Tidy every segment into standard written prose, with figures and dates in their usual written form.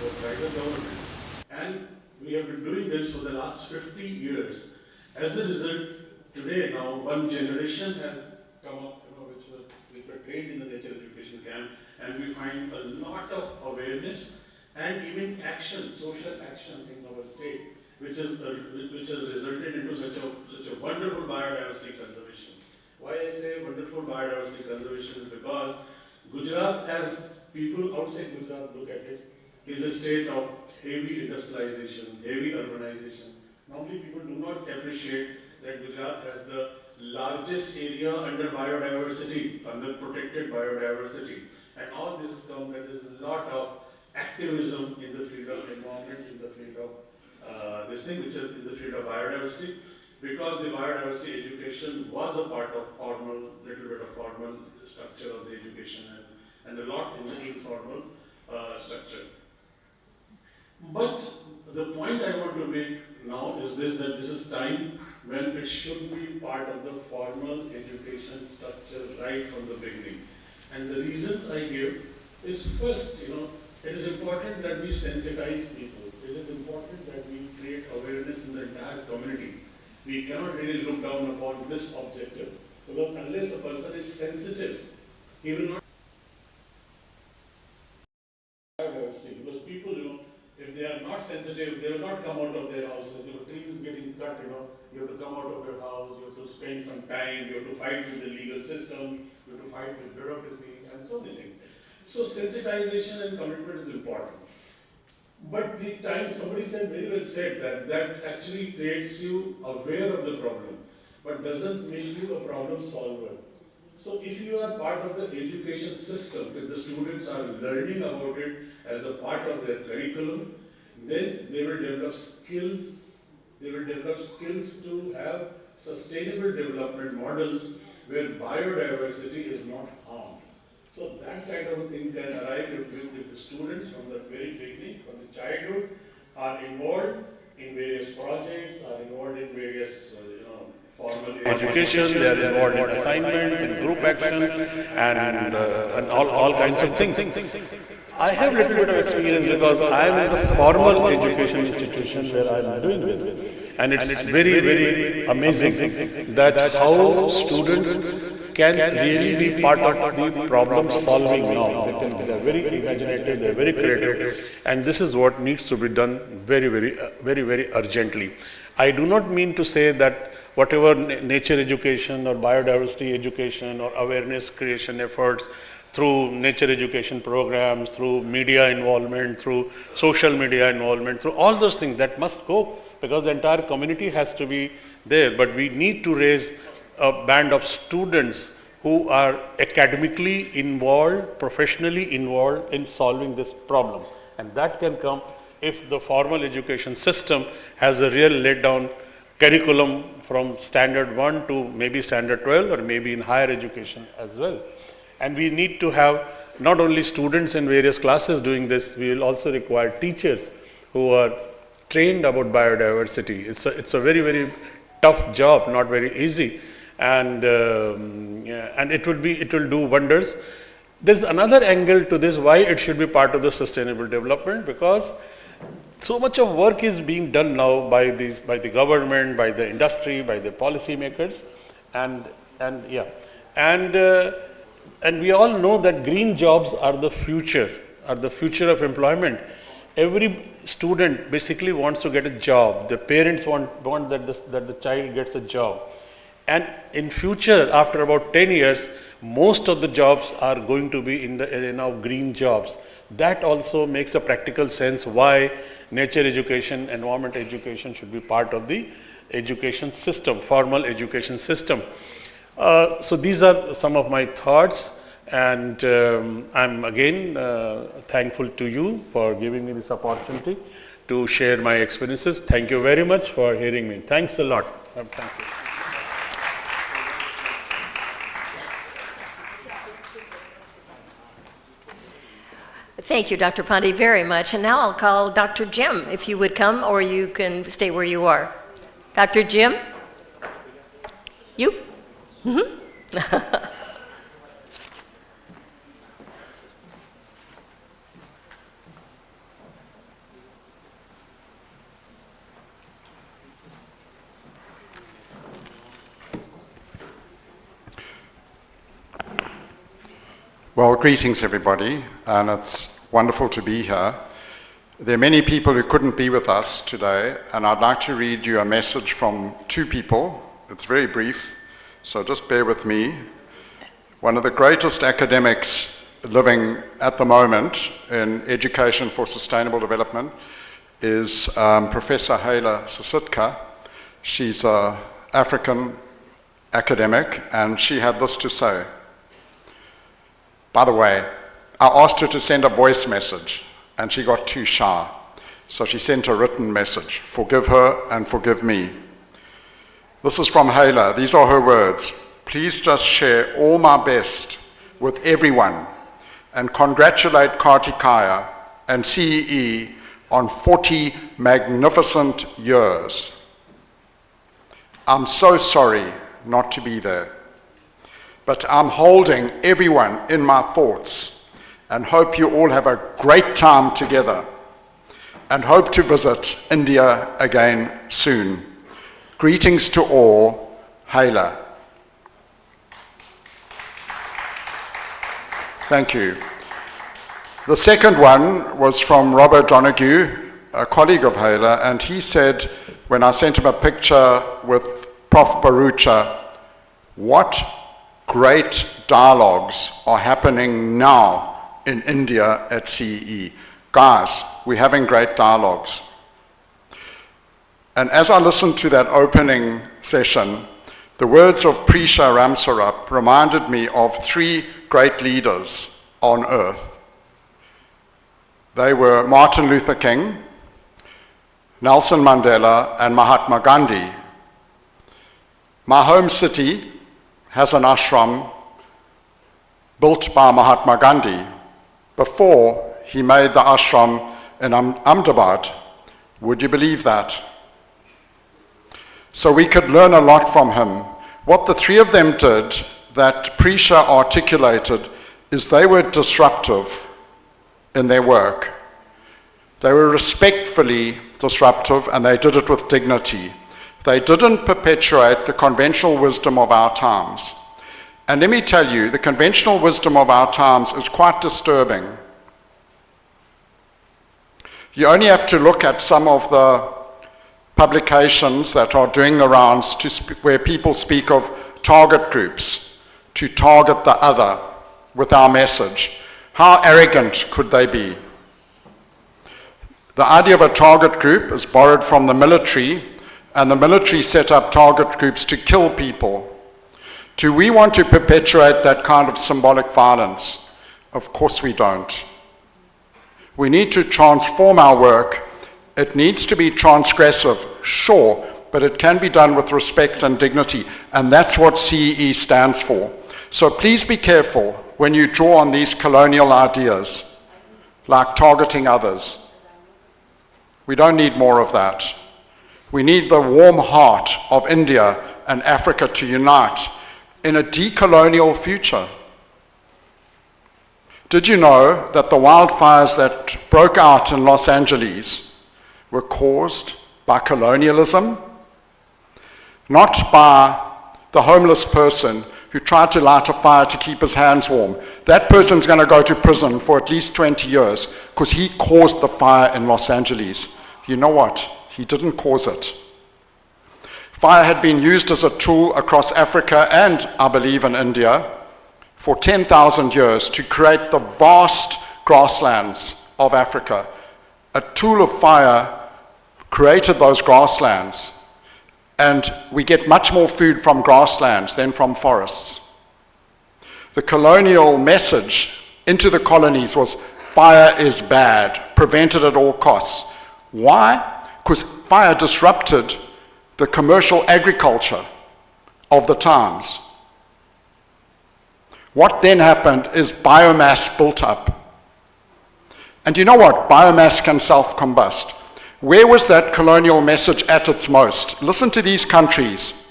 for private government. And we have been doing this for the last 50 years. As a result, today now one generation has come up, which were trained in the nature education camp, and we find a lot of awareness and even action, social action in our state, which has resulted into such a wonderful biodiversity conservation. Why I say wonderful biodiversity conservation is because Gujarat, as people outside Gujarat look at it, is a state of heavy industrialization, heavy urbanization. Normally people do not appreciate that Gujarat has the largest area under biodiversity, under protected biodiversity. And all this comes that there is a lot of activism in the field of environment, in the field of this thing, which is in the field of biodiversity, because the biodiversity education was a part of formal, little bit of formal structure of the education and a lot in the informal structure. But the point I want to make now is this, that this is time when it should be part of the formal education structure right from the beginning. And the reasons I give is first, it is important that we sensitize people. It is important that we create awareness in the entire community. We cannot really look down upon this objective, because unless a person is sensitive, he will not biodiversity. Because people, if they are not sensitive, they will not come out of their houses. If trees getting cut, you have to come out of your house, you have to spend some time, you have to fight with the legal system, you have to fight with bureaucracy, and so many things. So sensitization and commitment is important. But the time, somebody said, very well said, that actually creates you aware of the problem, but doesn't make you a problem solver. So if you are part of the education system, if the students are learning about it as a part of their curriculum, then they will develop skills. They will develop skills to have sustainable development models where biodiversity is not harmed. So that kind of a thing can arrive if the students from the very beginning, from the childhood, are involved in various projects, are involved in various, formal education, they are involved in assignments, in group action, and all kinds of things. I have a little bit of experience because I am in the formal education institution where I am doing this. And it's very, very amazing that how students can really be part of the problem solving now. They are very imaginative, they are very creative, and this is what needs to be done very, very urgently. I do not mean to say that whatever nature education or biodiversity education or awareness creation efforts through nature education programs, through media involvement, through social media involvement, through all those things that must go, because the entire community has to be there. But we need to raise a band of students who are academically involved, professionally involved in solving this problem. And that can come if the formal education system has a real laid down curriculum from standard 1 to maybe standard 12 or maybe in higher education as well. And we need to have not only students in various classes doing this, we will also require teachers who are trained about biodiversity. It's a very, very tough job, not very easy, and it will do wonders. There's another angle to this, why it should be part of the sustainable development, because so much of work is being done now by the government, by the industry, by the policymakers, and we all know that green jobs are the future of employment. Every student basically wants to get a job. The parents want that the child gets a job. And in future, after about 10 years, most of the jobs are going to be in the arena of green jobs. That also makes a practical sense why nature education, environment education should be part of the education system, formal education system. So these are some of my thoughts, and I'm again thankful to you for giving me this opportunity to share my experiences. Thank you very much for hearing me. Thanks a lot. Thank you. Thank you, Dr. Pandey, very much. And now I'll call Dr. Jim, if you would come, or you can stay where you are. Dr. Jim? You? Mm-hmm. Well, greetings everybody, and it's wonderful to be here. There are many people who couldn't be with us today, and I'd like to read you a message from two people. It's very brief, so just bear with me. One of the greatest academics living at the moment in education for sustainable development is Professor Haile Sisitka. She's an African academic, and she had this to say. By the way, I asked her to send a voice message, and she got too shy. So she sent a written message. Forgive her and forgive me. This is from Haile. These are her words. Please just share all my best with everyone and congratulate Kartikaya and CEE on 40 magnificent years. I'm so sorry not to be there, but I'm holding everyone in my thoughts and hope you all have a great time together and hope to visit India again soon. Greetings to all, Haile. Thank you. The second one was from Robert Donoghue, a colleague of Haile, and he said, when I sent him a picture with Prof. Barucha, what great dialogues are happening now in India at CEE. Guys, we're having great dialogues. And as I listened to that opening session, the words of Prisha Ramsarup reminded me of three great leaders on earth. They were Martin Luther King, Nelson Mandela, and Mahatma Gandhi. My home city has an ashram built by Mahatma Gandhi before he made the ashram in Ahmedabad. Would you believe that? So we could learn a lot from him. What the three of them did that Prisha articulated is they were disruptive in their work. They were respectfully disruptive, and they did it with dignity. They didn't perpetuate the conventional wisdom of our times. And let me tell you, the conventional wisdom of our times is quite disturbing. You only have to look at some of the publications that are doing the rounds where people speak of target groups, to target the other with our message. How arrogant could they be? The idea of a target group is borrowed from the military, and the military set up target groups to kill people. Do we want to perpetuate that kind of symbolic violence? Of course we don't. We need to transform our work. It needs to be transgressive, sure, but it can be done with respect and dignity, and that's what CEE stands for. So please be careful when you draw on these colonial ideas, like targeting others. We don't need more of that. We need the warm heart of India and Africa to unite in a decolonial future. Did you know that the wildfires that broke out in Los Angeles were caused by colonialism? Not by the homeless person who tried to light a fire to keep his hands warm. That person's going to go to prison for at least 20 years because he caused the fire in Los Angeles. You know what? He didn't cause it. Fire had been used as a tool across Africa and, I believe, in India for 10,000 years to create the vast grasslands of Africa. A tool of fire created those grasslands, and we get much more food from grasslands than from forests. The colonial message into the colonies was fire is bad, prevent it at all costs. Why? Because fire disrupted the commercial agriculture of the times. What then happened is biomass built up. And you know what? Biomass can self-combust. Where was that colonial message at its most? Listen to these countries.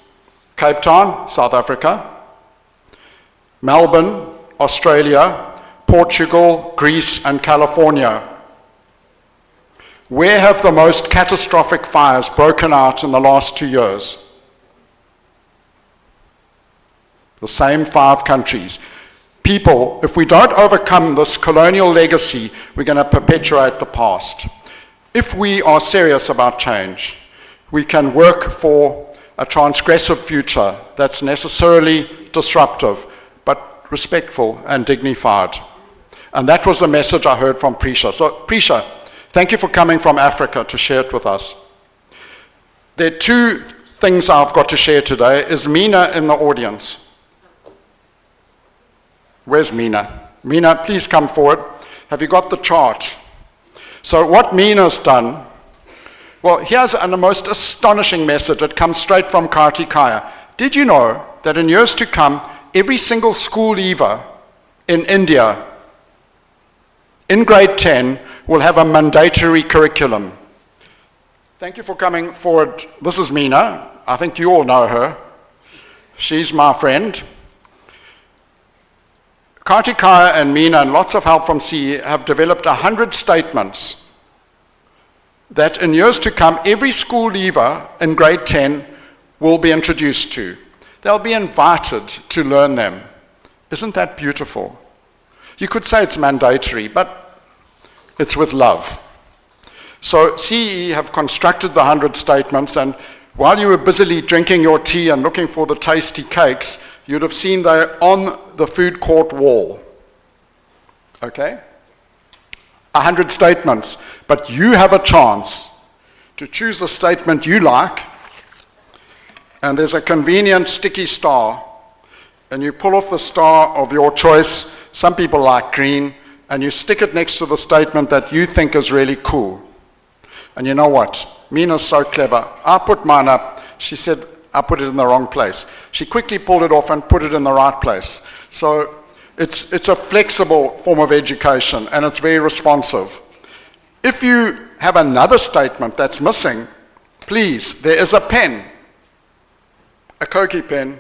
Cape Town, South Africa. Melbourne, Australia. Portugal, Greece, and California. Where have the most catastrophic fires broken out in the last 2 years? The same 5 countries. people, if we don't overcome this colonial legacy, we're going to perpetuate the past. If we are serious about change, we can work for a transgressive future that's necessarily disruptive, but respectful and dignified. And that was the message I heard from Prisha. So, Prisha, thank you for coming from Africa to share it with us. There are two things I've got to share today. Is Mina in the audience? Where's Mina? Mina, please come forward. Have you got the chart? So what Mina's done, well, here's the most astonishing message. It comes straight from Kartikaya. Did you know that in years to come, every single school leaver in India, in grade 10, will have a mandatory curriculum? Thank you for coming forward. This is Mina. I think you all know her. She's my friend. Kartikaya and Mina, and lots of help from CEE, have developed 100 statements that in years to come, every school leaver in grade 10 will be introduced to. They'll be invited to learn them. Isn't that beautiful? You could say it's mandatory, but it's with love. So CEE have constructed the 100 statements, and while you were busily drinking your tea and looking for the tasty cakes, you'd have seen they're on the food court wall. Okay? 100 statements, but you have a chance to choose a statement you like, and there's a convenient sticky star, and you pull off the star of your choice. Some people like green, and you stick it next to the statement that you think is really cool. And you know what? Mina's so clever. I put mine up. She said, I put it in the wrong place. She quickly pulled it off and put it in the right place. So it's a flexible form of education, and it's very responsive. If you have another statement that's missing, please, there is a pen, a Koki pen,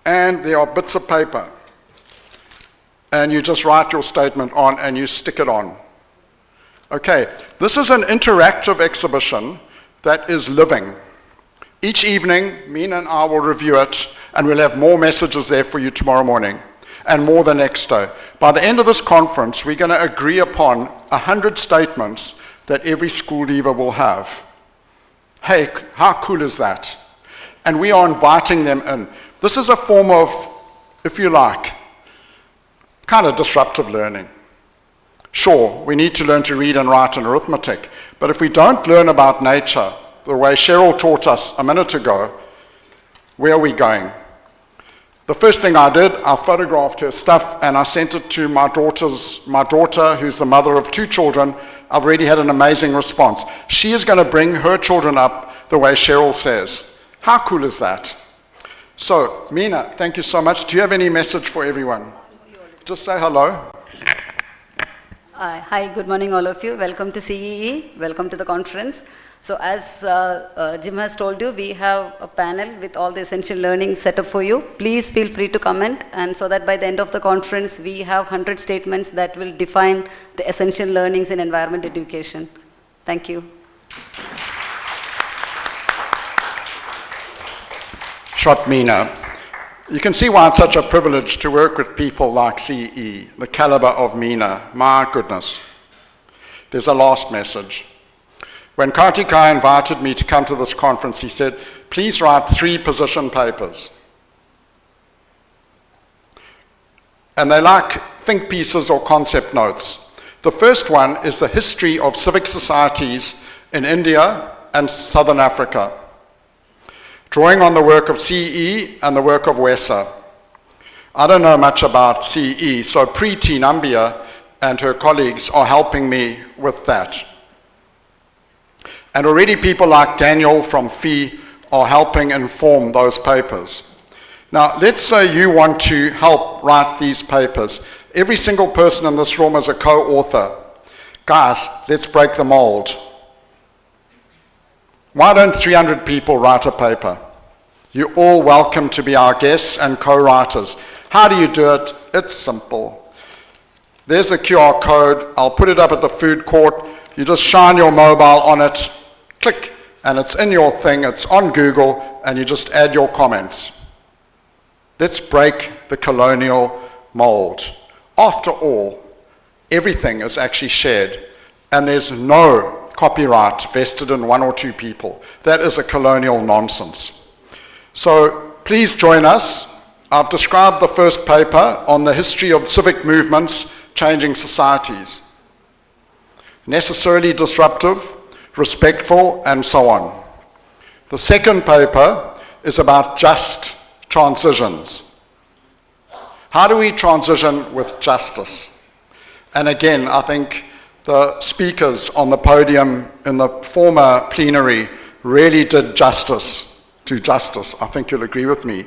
and there are bits of paper. And you just write your statement on and you stick it on. Okay, this is an interactive exhibition that is living. Each evening, Mina and I will review it, and we'll have more messages there for you tomorrow morning, and more the next day. By the end of this conference, we're going to agree upon 100 statements that every school leaver will have. Hey, how cool is that? And we are inviting them in. This is a form of, if you like, kind of disruptive learning. Sure, we need to learn to read and write and arithmetic, but if we don't learn about nature, the way Cheryl taught us a minute ago, where are we going? The first thing I did, I photographed her stuff and I sent it to my daughter, who's the mother of 2 children. I've already had an amazing response. She is going to bring her children up the way Cheryl says. How cool is that? So, Mina, thank you so much. Do you have any message for everyone? Just say hello. Hi, good morning all of you. Welcome to CEE. Welcome to the conference. So as Jim has told you, we have a panel with all the essential learning set up for you. Please feel free to comment, and so that by the end of the conference, we have 100 statements that will define the essential learnings in environment education. Thank you. Shot Mina. You can see why it's such a privilege to work with people like CEE, the caliber of Mina. My goodness. There's a last message. When Kartikaya invited me to come to this conference, he said, please write 3 position papers. And they like think pieces or concept notes. The first one is the history of civic societies in India and Southern Africa, drawing on the work of CEE and the work of WESA. I don't know much about CEE, so Preeti Nambia and her colleagues are helping me with that. And already people like Daniel from FEE are helping inform those papers. Now, let's say you want to help write these papers. Every single person in this room is a co-author. Guys, let's break the mold. Why don't 300 people write a paper? You're all welcome to be our guests and co-writers. How do you do it? It's simple. There's a QR code. I'll put it up at the food court. You just shine your mobile on it, click, and it's in your thing. It's on Google, and you just add your comments. Let's break the colonial mold. After all, everything is actually shared, and there's no copyright vested in one or two people. That is a colonial nonsense. So please join us. I've described the first paper on the history of civic movements changing societies. Necessarily disruptive, respectful, and so on. The second paper is about just transitions. How do we transition with justice? And again, I think the speakers on the podium in the former plenary really did justice to justice. I think you'll agree with me.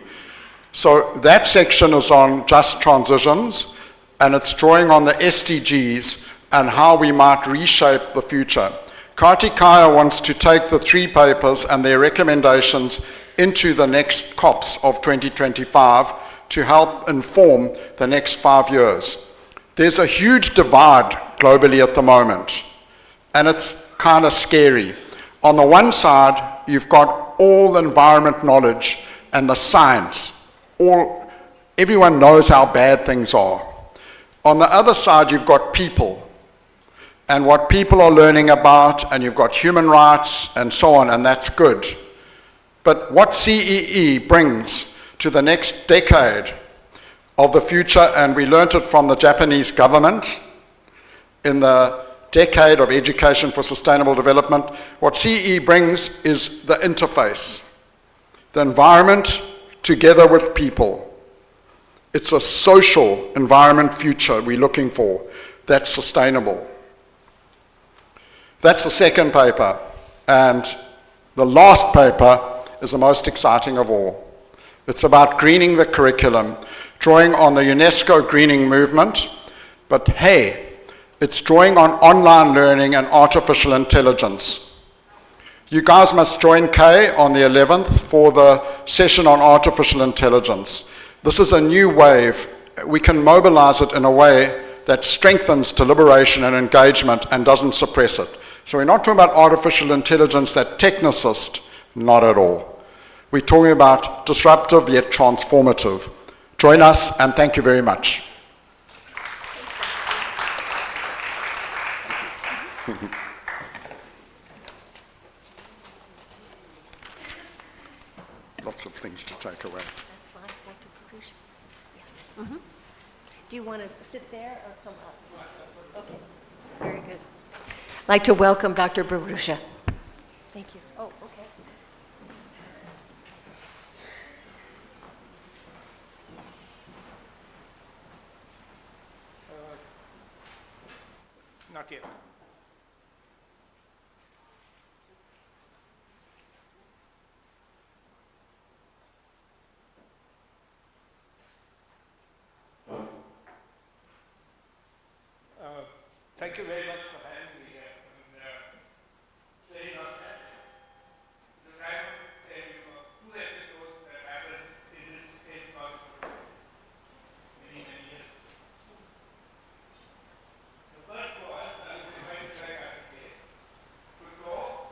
So that section is on just transitions, and it's drawing on the SDGs and how we might reshape the future. Karti Kaya wants to take the three papers and their recommendations into the next COPs of 2025 to help inform the next 5 years. There's a huge divide globally at the moment, and it's kind of scary. On the one side, you've got all the environment knowledge and the science. Everyone knows how bad things are. On the other side, you've got people, and what people are learning about, and you've got human rights and so on, and that's good. But what CEE brings to the next decade of the future, and we learnt it from the Japanese government in the decade of education for sustainable development, what CEE brings is the interface, the environment together with people. It's a social environment future we're looking for that's sustainable. That's the second paper, and the last paper is the most exciting of all. It's about greening the curriculum, drawing on the UNESCO greening movement, but hey, it's drawing on online learning and artificial intelligence. You guys must join Kay on the 11th for the session on artificial intelligence. This is a new wave. We can mobilize it in a way that strengthens deliberation and engagement and doesn't suppress it. So we're not talking about artificial intelligence that technicist, not at all. We're talking about disruptive yet transformative. Join us, and thank you very much. Lots of things to take away. That's fine, Dr. Baruch. Yes. Do you want to sit there or come up? Okay, very good. I'd like to welcome Dr. Barusha. Thank you. Oh, okay. Not yet. Thank you very much for having me here. Today, the right two episodes that happened in this state for many, many years. The first was, I was invited by Karti to talk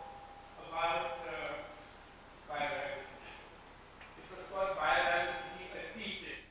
about biodiversity. It was called Biodiversity, a thesis.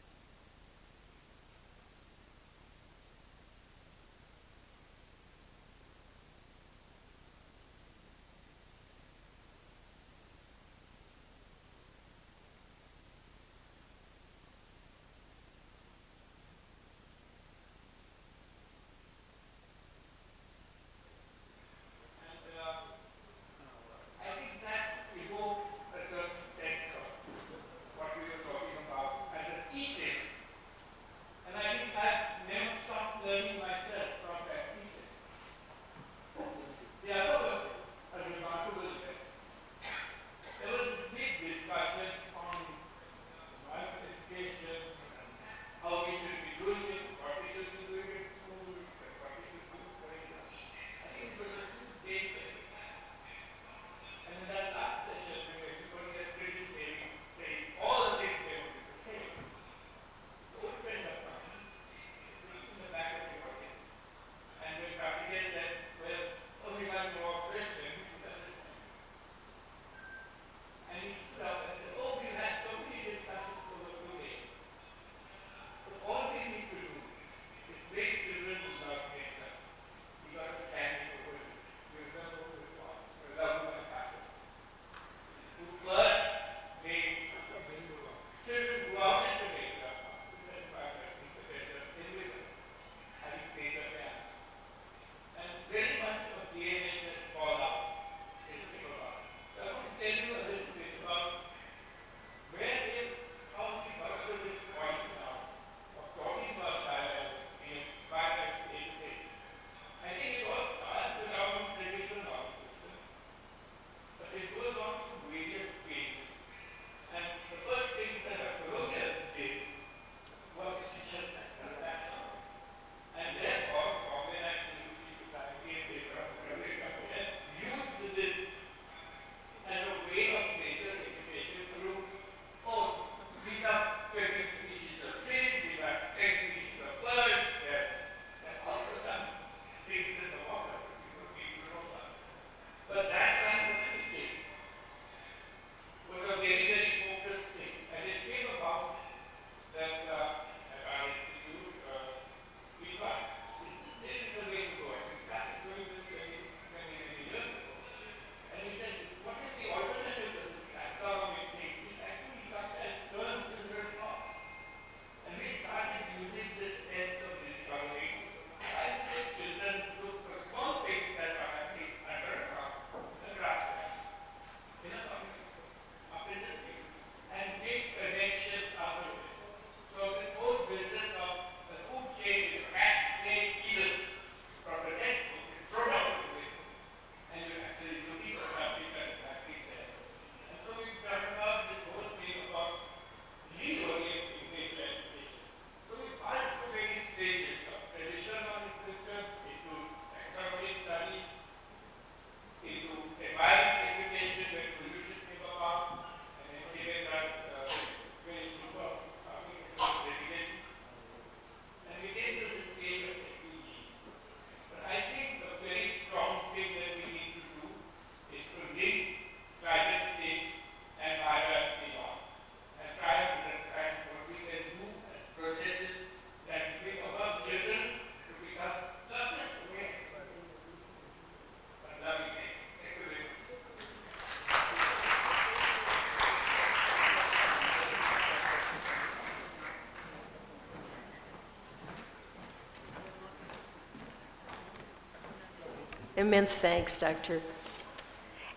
Immense thanks, Doctor.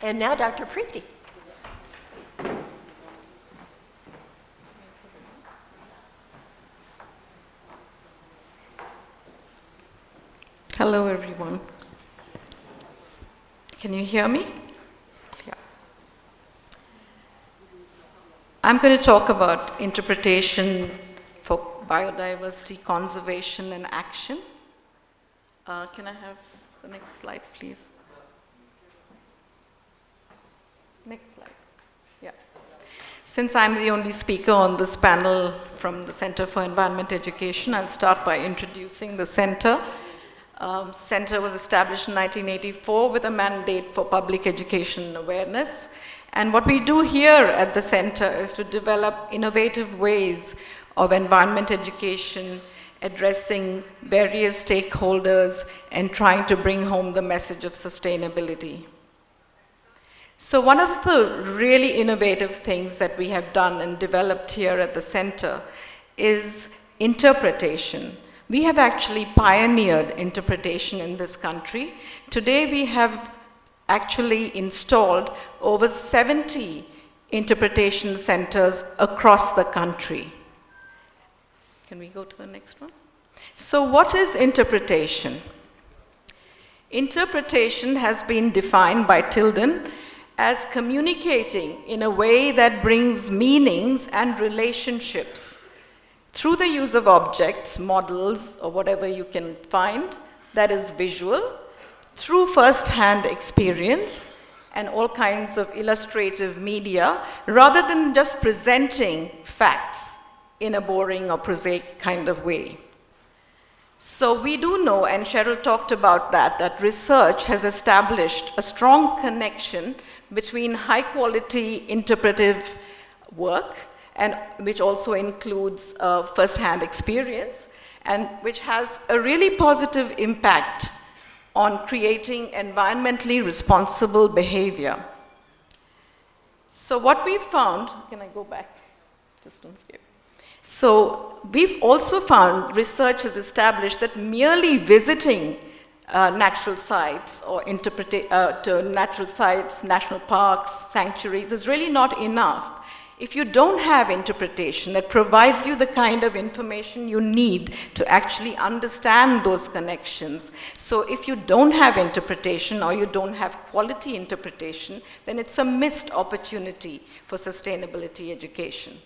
And now Dr. Preeti. Hello, everyone. Can you hear me? Yeah. I'm going to talk about interpretation for biodiversity, conservation, and action. Can I have the next slide, please? Next slide. Yeah. Since I'm the only speaker on this panel from the Center for Environment Education, I'll start by introducing the center. Center was established in 1984 with a mandate for public education and awareness. And what we do here at the center is to develop innovative ways of environment education, addressing various stakeholders, and trying to bring home the message of sustainability. So one of the really innovative things that we have done and developed here at the center is interpretation. We have actually pioneered interpretation in this country. Today we have actually installed over 70 interpretation centers across the country. Can we go to the next one? So what is interpretation? Interpretation has been defined by Tilden as communicating in a way that brings meanings and relationships through the use of objects, models, or whatever you can find that is visual, through first-hand experience and all kinds of illustrative media, rather than just presenting facts in a boring or prosaic kind of way. So we do know, and Cheryl talked about that research has established a strong connection between high-quality interpretive work, and which also includes first-hand experience, and which has a really positive impact on creating environmentally responsible behavior. So what we found, can I go back? Just don't skip. So we've also found, research has established that merely visiting natural sites or to natural sites, national parks, sanctuaries is really not enough if you don't have interpretation that provides you the kind of information you need to actually understand those connections. So if you don't have interpretation or you don't have quality interpretation, then it's a missed opportunity for sustainability education.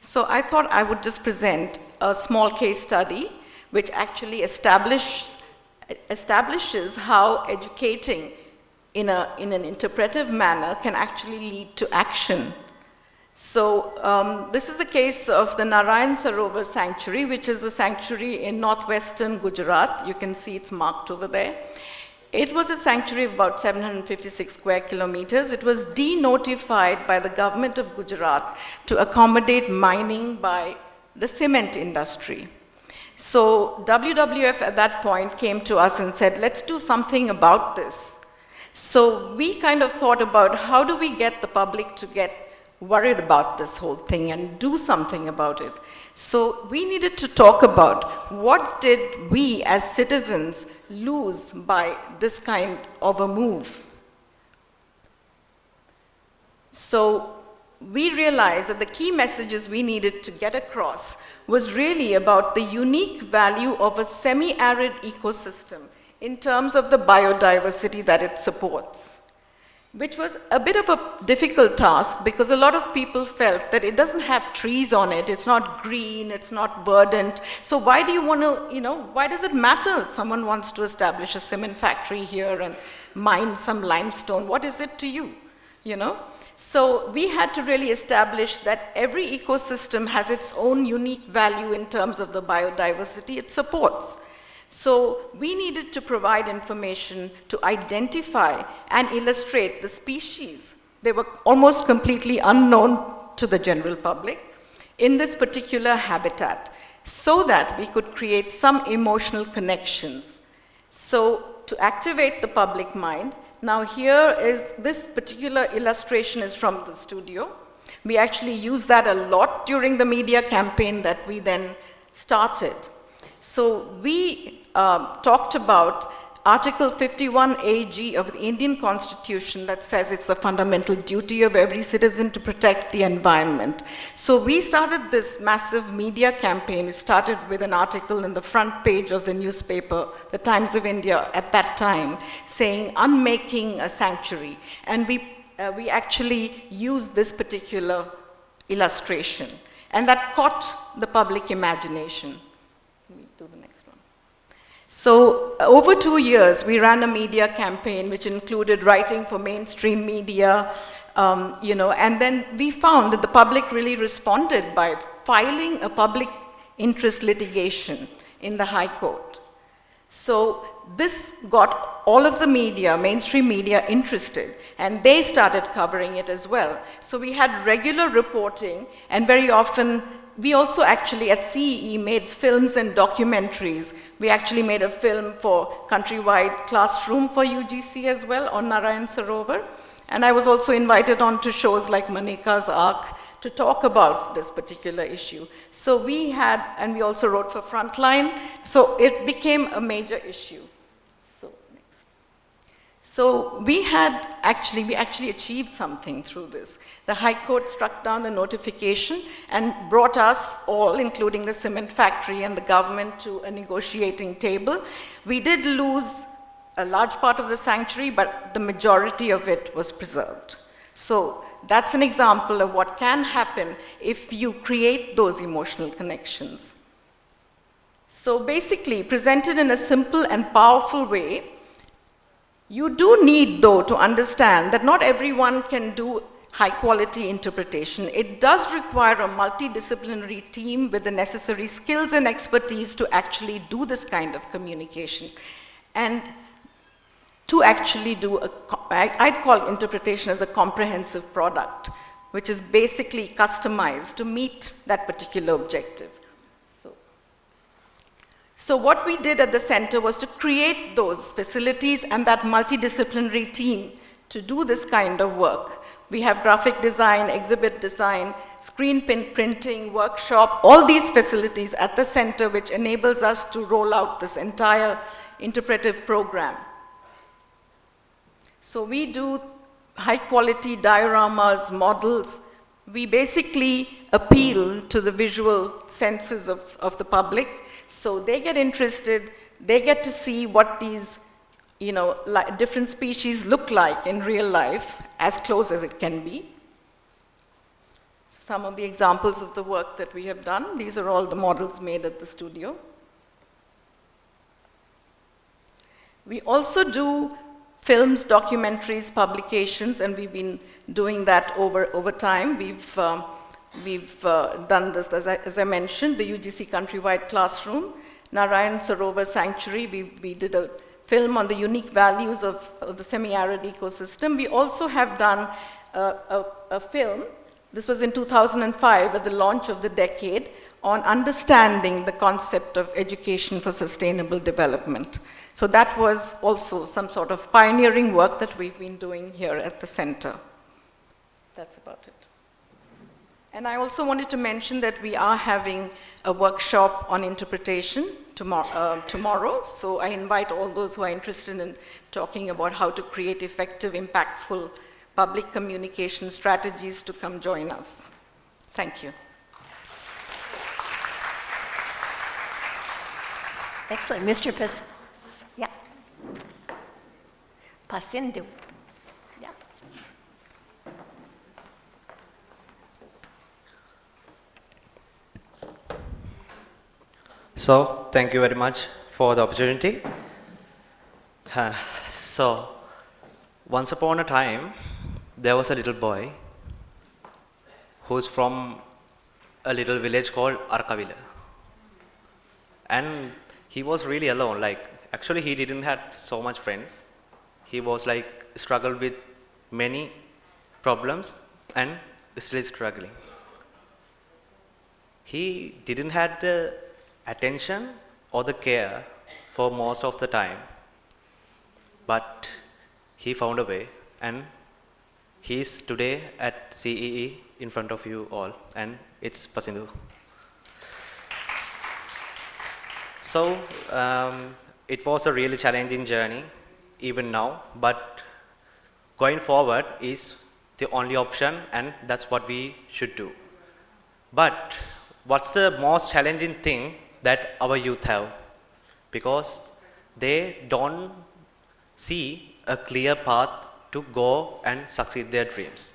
So I thought I would just present a small case study which actually establishes how educating in an interpretive manner can actually lead to action. So this is a case of the Narayan Sarovar Sanctuary, which is a sanctuary in northwestern Gujarat. You can see it's marked over there. It was a sanctuary of about 756 square kilometers. It was denotified by the government of Gujarat to accommodate mining by the cement industry. So WWF at that point came to us and said, let's do something about this. So we kind of thought about how do we get the public to get worried about this whole thing and do something about it. So we needed to talk about what did we as citizens lose by this kind of a move. So we realized that the key messages we needed to get across was really about the unique value of a semi-arid ecosystem in terms of the biodiversity that it supports, which was a bit of a difficult task because a lot of people felt that it doesn't have trees on it, it's not green, it's not verdant. So why do you want to, why does it matter if someone wants to establish a cement factory here and mine some limestone? What is it to you, So we had to really establish that every ecosystem has its own unique value in terms of the biodiversity it supports. So we needed to provide information to identify and illustrate the species. They were almost completely unknown to the general public in this particular habitat so that we could create some emotional connections. So to activate the public mind, now here is this particular illustration is from the studio. We actually used that a lot during the media campaign that we then started. So we talked about Article 51 AG of the Indian Constitution that says it's a fundamental duty of every citizen to protect the environment. So we started this massive media campaign. We started with an article in the front page of the newspaper, the Times of India at that time, saying unmaking a sanctuary. And we actually used this particular illustration. And that caught the public imagination. Let me do the next one. So over 2 years, we ran a media campaign which included writing for mainstream media, and then we found that the public really responded by filing a public interest litigation in the High Court. So this got all of the media, mainstream media, interested, and they started covering it as well. So we had regular reporting, and very often we also actually at CEE made films and documentaries. We actually made a film for countrywide classroom for UGC as well on Narayan Sarovar. And I was also invited on to shows like Maneka's Ark to talk about this particular issue. So we had, and we also wrote for Frontline, so it became a major issue. So we actually achieved something through this. The High Court struck down the notification and brought us all, including the cement factory and the government, to a negotiating table. We did lose a large part of the sanctuary, but the majority of it was preserved. So that's an example of what can happen if you create those emotional connections. So basically, presented in a simple and powerful way, you do need, though, to understand that not everyone can do high-quality interpretation. It does require a multidisciplinary team with the necessary skills and expertise to actually do this kind of communication. And to actually do I'd call interpretation as a comprehensive product, which is basically customized to meet that particular objective. So what we did at the center was to create those facilities and that multidisciplinary team to do this kind of work. We have graphic design, exhibit design, screen printing, workshop, all these facilities at the center, which enables us to roll out this entire interpretive program. So we do high quality dioramas, models. We basically appeal to the visual senses of the public. So they get interested, they get to see what these, different species look like in real life, as close as it can be. Some of the examples of the work that we have done, these are all the models made at the studio. We also do films, documentaries, publications, and we've been doing that over time. We've done this, as I mentioned, the UGC Countrywide Classroom, Narayan Sarovar Sanctuary. We did a film on the unique values of the semi-arid ecosystem. We also have done a film, this was in 2005 at the launch of the decade, on understanding the concept of education for sustainable development. So that was also some sort of pioneering work that we've been doing here at the center. That's about it. And I also wanted to mention that we are having a workshop on interpretation tomorrow. So I invite all those who are interested in talking about how to create effective, impactful public communication strategies to come join us. Thank you. Excellent. Mr. Yeah. Pasindu. Yeah. So, thank you very much for the opportunity. So, once upon a time, there was a little boy who's from a little village called Arkavila. And he was really alone, actually he didn't have so much friends. He was struggled with many problems and still struggling. He didn't have the attention or the care for most of the time, but he found a way, and he is today at CEE in front of you all, and it's Pasindu. So it was a really challenging journey, even now, but going forward is the only option, and that's what we should do. But what's the most challenging thing that our youth have? Because they don't see a clear path to go and succeed their dreams.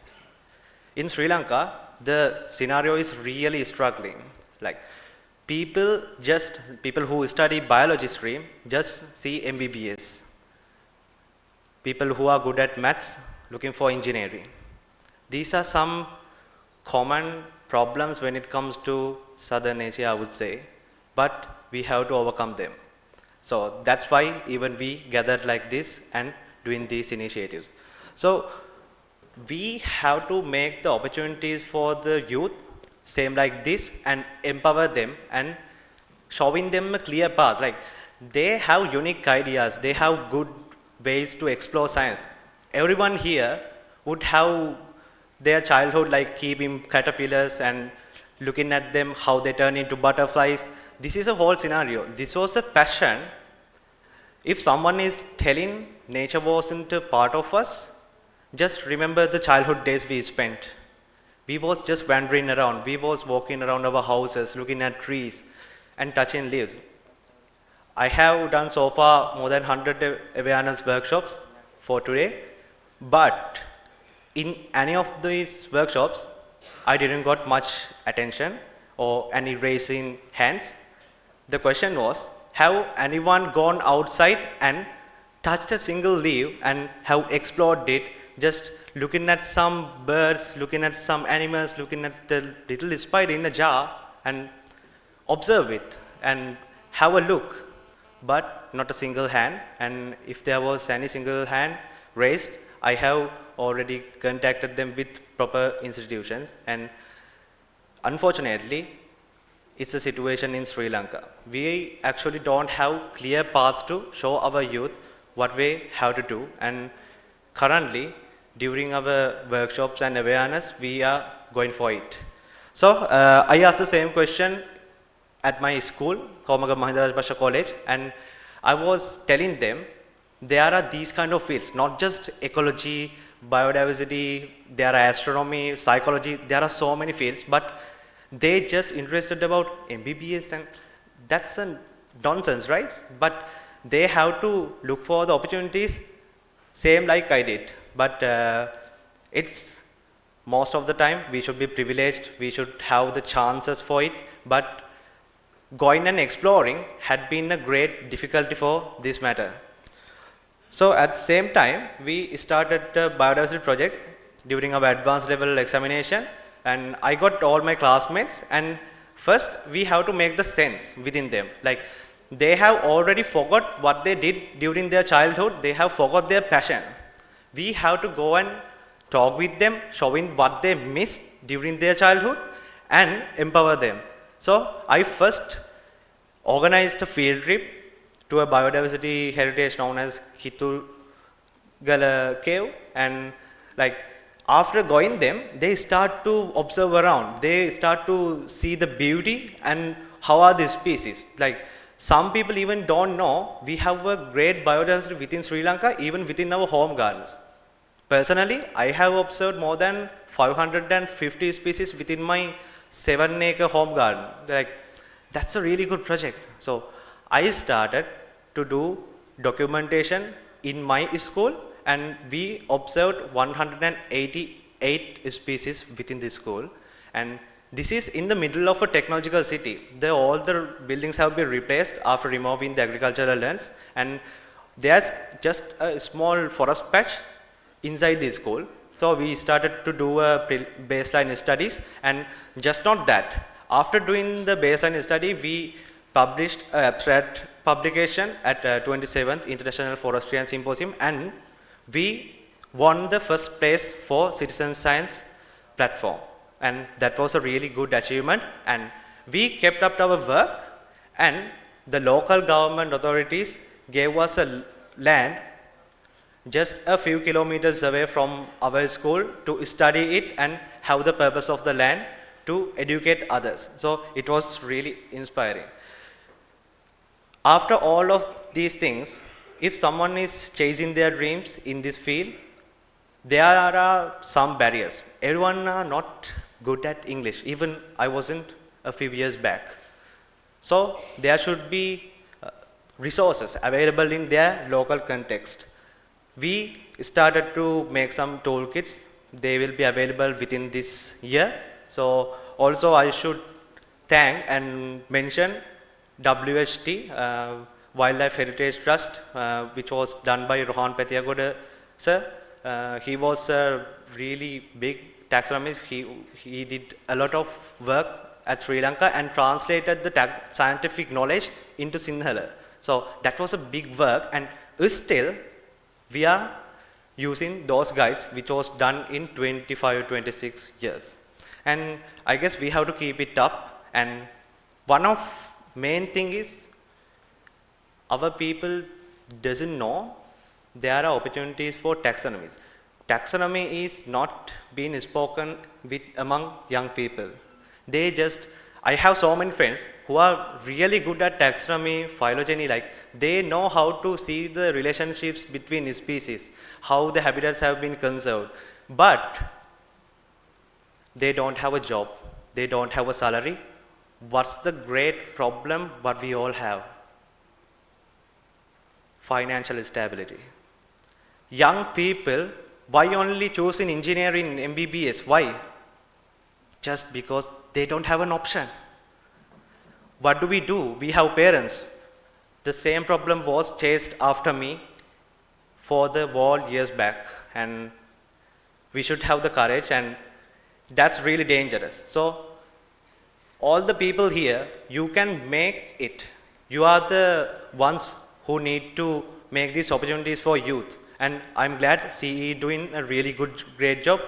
In Sri Lanka, the scenario is really struggling. Like people who study biology stream just see MBBS. People who are good at maths looking for engineering. These are some common problems when it comes to Southern Asia, I would say, but we have to overcome them. So that's why even we gathered like this and doing these initiatives. So we have to make the opportunities for the youth same like this and empower them and showing them a clear path. Like they have unique ideas, they have good ways to explore science. Everyone here would have their childhood like keeping caterpillars and looking at them how they turn into butterflies. This is a whole scenario. This was a passion. If someone is telling nature wasn't a part of us, just remember the childhood days we spent. We was just wandering around. We was walking around our houses, looking at trees and touching leaves. I have done so far more than 100 awareness workshops for today, but in any of these workshops, I didn't got much attention or any raising hands. The question was, have anyone gone outside and touched a single leaf and have explored it, just looking at some birds, looking at some animals, looking at the little spider in a jar and observe it and have a look, but not a single hand. And if there was any single hand raised, I have already contacted them with proper institutions, and unfortunately it's a situation in Sri Lanka. We actually don't have clear paths to show our youth what we have to do, and currently during our workshops and awareness we are going for it. So I asked the same question at my school, Komaga Mahinda Rajapaksa College, and I was telling them there are these kind of fields, not just ecology, biodiversity, there are astronomy, psychology, there are so many fields, but they just interested about MBBS, and that's a nonsense, right? But they have to look for the opportunities same like I did. But it's most of the time we should be privileged, we should have the chances for it, but going and exploring had been a great difficulty for this matter. So at the same time, we started a biodiversity project during our advanced level examination, and I got all my classmates, and first we have to make the sense within them. Like they have already forgot what they did during their childhood, they have forgot their passion. We have to go and talk with them, showing what they missed during their childhood and empower them. So I first organized a field trip to a biodiversity heritage known as Kitulgala Cave, and like after going them, they start to observe around, they start to see the beauty and how are these species. Like some people even don't know we have a great biodiversity within Sri Lanka, even within our home gardens. Personally, I have observed more than 550 species within my 7-acre home garden. Like that's a really good project. So I started to do documentation in my school, and we observed 188 species within this school, and this is in the middle of a technological city. All the buildings have been replaced after removing the agricultural lands, and there's just a small forest patch inside the school. So we started to do a baseline studies, and just not that. After doing the baseline study, we published an abstract publication at 27th International Forestry and Symposium, and we won the first place for citizen science platform, and that was a really good achievement. And we kept up our work, and the local government authorities gave us a land just a few kilometers away from our school to study it and have the purpose of the land to educate others. So it was really inspiring. After all of these things, if someone is chasing their dreams in this field, there are some barriers. Everyone are not good at English. Even I wasn't a few years back. So there should be resources available in their local context. We started to make some toolkits. They will be available within this year. So also I should thank and mention WHT, Wildlife Heritage Trust, which was done by Rohan Pethiagoda sir. He was a really big taxonomist. He did a lot of work at Sri Lanka and translated the scientific knowledge into Sinhala. So that was a big work, and still we are using those guides which was done in 25 or 26 years. And I guess we have to keep it up, and one of main thing is our people doesn't know there are opportunities for taxonomies. Taxonomy is not being spoken with among young people. I have so many friends who are really good at taxonomy, phylogeny, like they know how to see the relationships between species, how the habitats have been conserved, but they don't have a job, they don't have a salary. What's the great problem what we all have? Financial stability. Young people, why only choosing engineering MBBS? Why? Just because they don't have an option. What do? We have parents. The same problem was chased after me for the war years back, and we should have the courage, and that's really dangerous. So all the people here, you can make it. You are the ones who need to make these opportunities for youth, and I'm glad CEE doing a really great job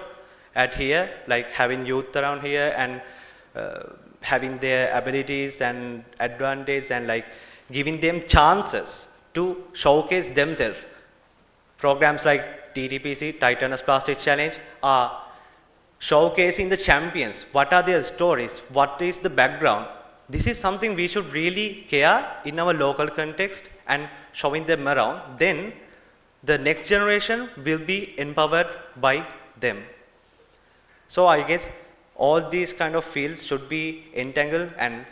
at here, like having youth around here and having their abilities and advantage, and like giving them chances to showcase themselves. Programs like TTPC, Titanus Plastic Challenge, are showcasing the champions. What are their stories? What is the background? This is something we should really care in our local context and showing them around. Then the next generation will be empowered by them. So I guess all these kind of fields should be entangled, and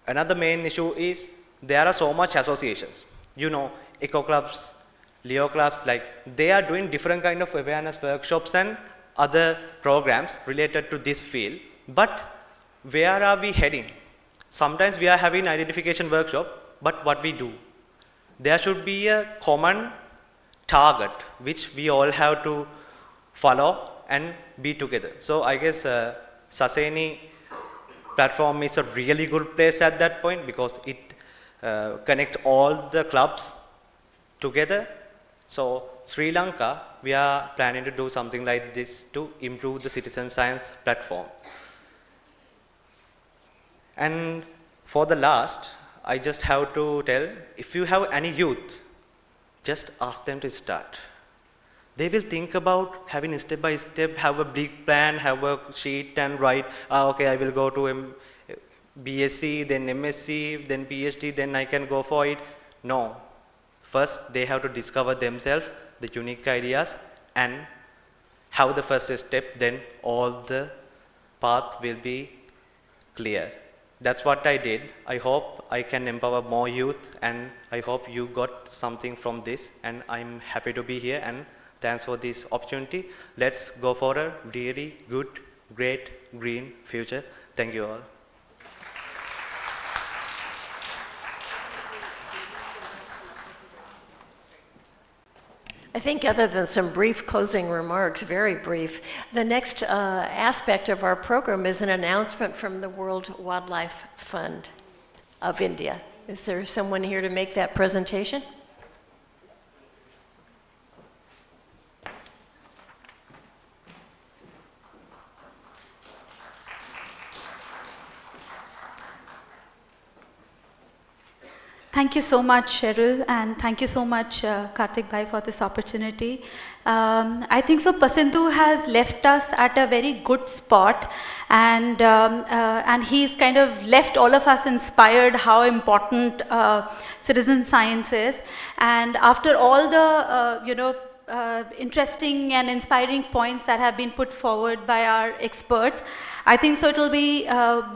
another main issue is there are so much associations. You know, eco clubs, Leo clubs, like they are doing different kind of awareness workshops and other programs related to this field. But where are we heading? Sometimes we are having identification workshop, but what we do? There should be a common target which we all have to follow and be together. So I guess Saseni platform is a really good place at that point, because it connects all the clubs together. So Sri Lanka, we are planning to do something like this to improve the citizen science platform. And for the last, I just have to tell, if you have any youth, just ask them to start. They will think about having step by step, have a big plan, have a sheet and write, okay, I will go to BSc, then MSc, then PhD, then I can go for it. No. First, they have to discover themselves, the unique ideas, and have the first step, then all the path will be clear. That's what I did. I hope I can empower more youth, and I hope you got something from this, and I'm happy to be here, and thanks for this opportunity. Let's go for a really good, great, green future. Thank you all. I think other than some brief closing remarks, very brief, the next aspect of our program is an announcement from the World Wildlife Fund of India. Is there someone here to make that presentation? Thank you so much, Cheryl, and thank you so much, Karthik Bhai, for this opportunity. I think so. Pasindu has left us at a very good spot, and he's kind of left all of us inspired how important citizen science is. And after all the interesting and inspiring points that have been put forward by our experts, I think so it will be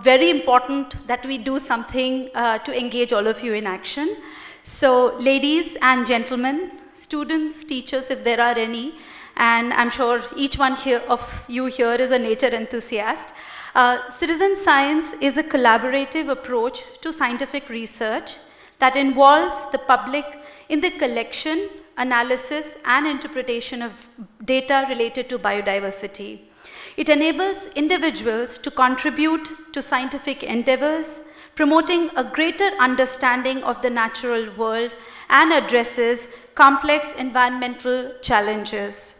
very important that we do something to engage all of you in action. So ladies and gentlemen, students, teachers, if there are any, and I'm sure each one here of you here is a nature enthusiast, citizen science is a collaborative approach to scientific research that involves the public in the collection, analysis and interpretation of data related to biodiversity. It enables individuals to contribute to scientific endeavors, promoting a greater understanding of the natural world and addresses complex environmental challenges.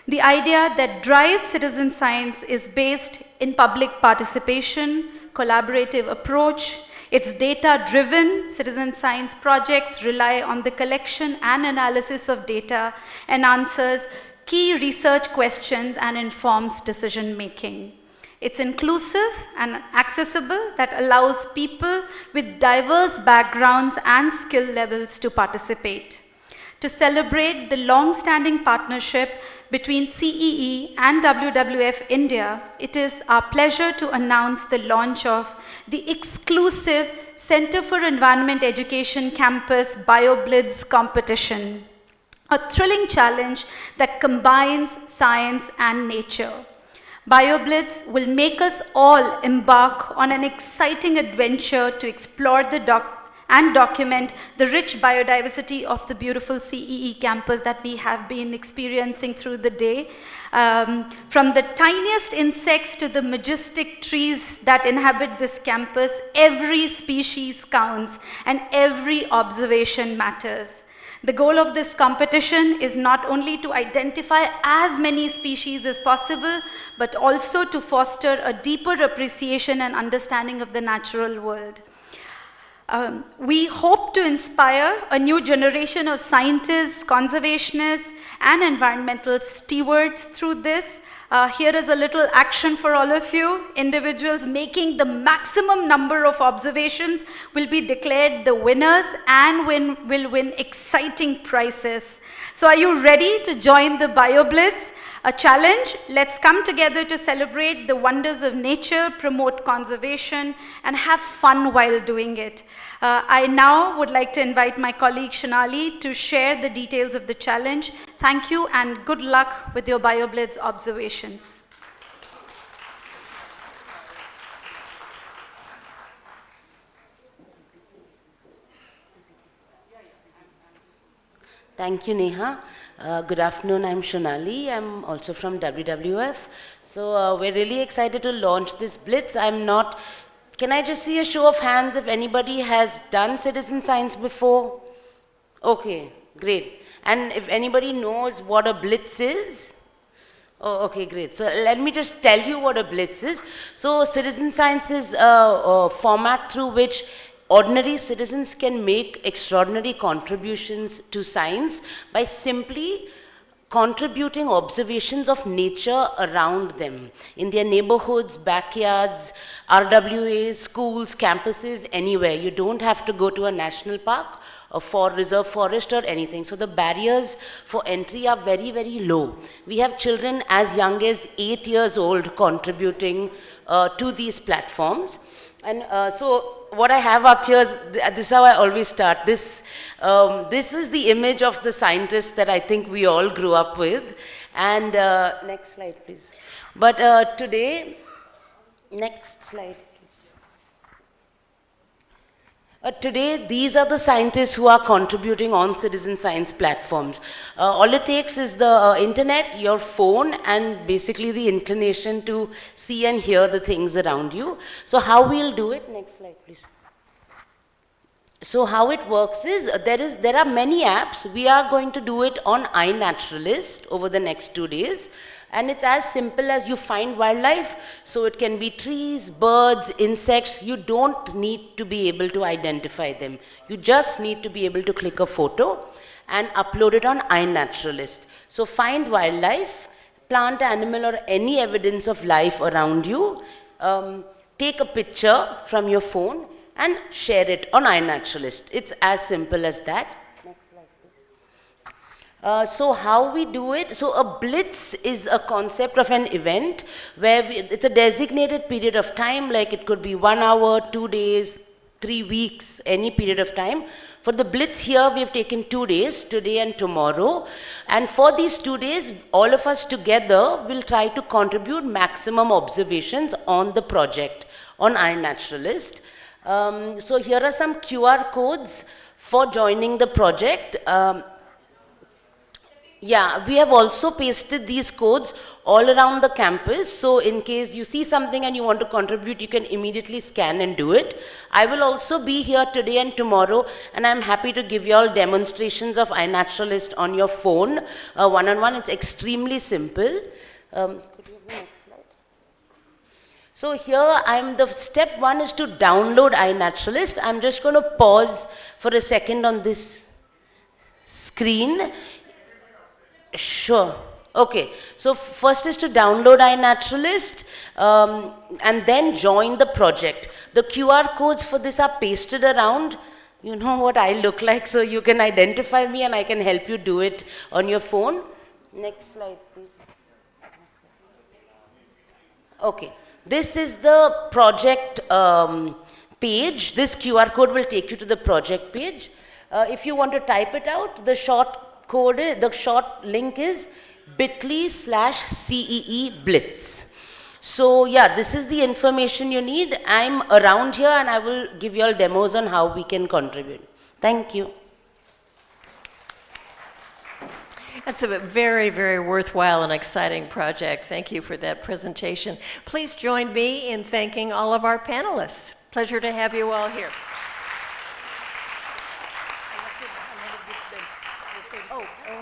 The idea that drives citizen science is based in public participation, collaborative approach. It's data-driven. Citizen science projects rely on the collection and analysis of data and answers key research questions and informs decision-making. It's inclusive and accessible that allows people with diverse backgrounds and skill levels to participate. To celebrate the long-standing partnership between CEE and WWF India, it is our pleasure to announce the launch of the exclusive Center for Environment Education Campus BioBlitz competition, a thrilling challenge that combines science and nature. BioBlitz will make us all embark on an exciting adventure to explore and document the rich biodiversity of the beautiful CEE campus that we have been experiencing through the day. From the tiniest insects to the majestic trees that inhabit this campus, every species counts and every observation matters. The goal of this competition is not only to identify as many species as possible, but also to foster a deeper appreciation and understanding of the natural world. We hope to inspire a new generation of scientists, conservationists, and environmental stewards through this. Here is a little action for all of you. Individuals making the maximum number of observations will be declared the winners and will win exciting prizes. So are you ready to join the BioBlitz? A challenge. Let's come together to celebrate the wonders of nature, promote conservation, and have fun while doing it. I now would like to invite my colleague Shonali to share the details of the challenge. Thank you and good luck with your BioBlitz observations. Thank you, Neha. Good afternoon, I'm Shonali. I'm also from WWF. So we're really excited to launch this Blitz. Can I just see a show of hands if anybody has done citizen science before? Okay, great. And if anybody knows what a Blitz is? Oh, okay, great. So let me just tell you what a Blitz is. So citizen science is a format through which ordinary citizens can make extraordinary contributions to science by simply contributing observations of nature around them in their neighborhoods, backyards, RWAs, schools, campuses, anywhere. You don't have to go to a national park or for reserve forest or anything. So the barriers for entry are very, very low. We have children as young as 8 years old contributing to these platforms. And so what I have up here is, this is how I always start. This is the image of the scientist that I think we all grew up with. And next slide, please. But today, next slide, please. Today, these are the scientists who are contributing on citizen science platforms. All it takes is the internet, your phone, and basically the inclination to see and hear the things around you. So how we'll do it? Next slide, please. So how it works is, there are many apps. We are going to do it on iNaturalist over the next 2 days. And it's as simple as you find wildlife. So it can be trees, birds, insects. You don't need to be able to identify them. You just need to be able to click a photo and upload it on iNaturalist. So find wildlife, plant, animal, or any evidence of life around you. Take a picture from your phone and share it on iNaturalist. It's as simple as that. So how we do it? So a blitz is a concept of an event where it's a designated period of time, like it could be 1 hour, 2 days, 3 weeks, any period of time. For the blitz here, we have taken 2 days, today and tomorrow. And for these 2 days, all of us together will try to contribute maximum observations on the project on iNaturalist. So here are some QR codes for joining the project. Yeah, we have also pasted these codes all around the campus. So in case you see something and you want to contribute, you can immediately scan and do it. I will also be here today and tomorrow, and I'm happy to give you all demonstrations of iNaturalist on your phone, one-on-one. It's extremely simple. Could you have the next slide? So here, the step 1 is to download iNaturalist. I'm just going to pause for a second on this screen. Sure. Okay. So first is to download iNaturalist and then join the project. The QR codes for this are pasted around. You know what I look like, so you can identify me and I can help you do it on your phone. Next slide, please. Okay. This is the project page. This QR code will take you to the project page. If you want to type it out, the short link is bit.ly/CEE Blitz. So yeah, this is the information you need. I'm around here and I will give you all demos on how we can contribute. Thank you. That's a very, very worthwhile and exciting project. Thank you for that presentation. Please join me in thanking all of our panelists. Pleasure to have you all here.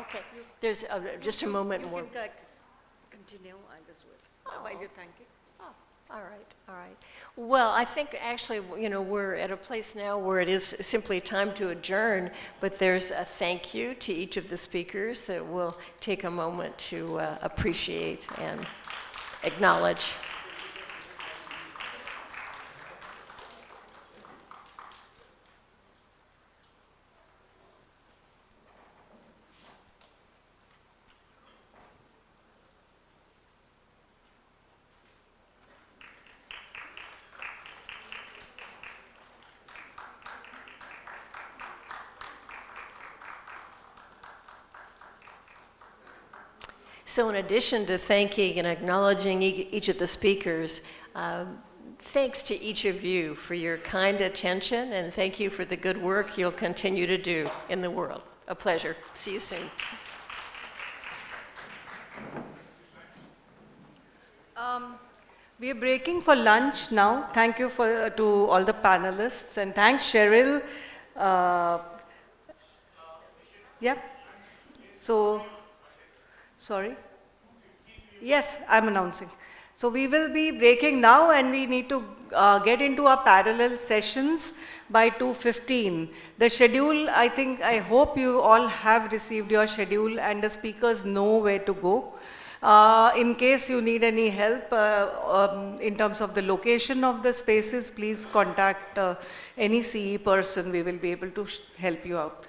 Okay. There's just a moment more. Continue, I'll just wait. While you're thanking. All right, all right. Well, I think actually, we're at a place now where it is simply time to adjourn, but there's a thank you to each of the speakers that we'll take a moment to appreciate and acknowledge. So in addition to thanking and acknowledging each of the speakers, thanks to each of you for your kind attention, and thank you for the good work you'll continue to do in the world. A pleasure. See you soon. We are breaking for lunch now. Thank you to all the panelists, and thanks Cheryl. Yeah. So, sorry. Yes, I'm announcing. So we will be breaking now, and we need to get into our parallel sessions by 2:15. The schedule, I hope you all have received your schedule and the speakers know where to go. In case you need any help in terms of the location of the spaces, please contact any CE person. We will be able to help you out.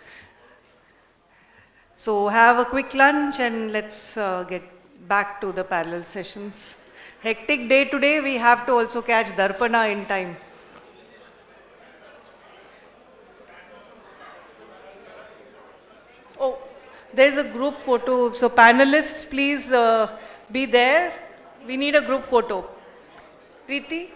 So have a quick lunch and let's get back to the parallel sessions. Hectic day today, we have to also catch Darpana in time. Oh, there's a group photo. So panelists, please be there. We need a group photo. Preeti?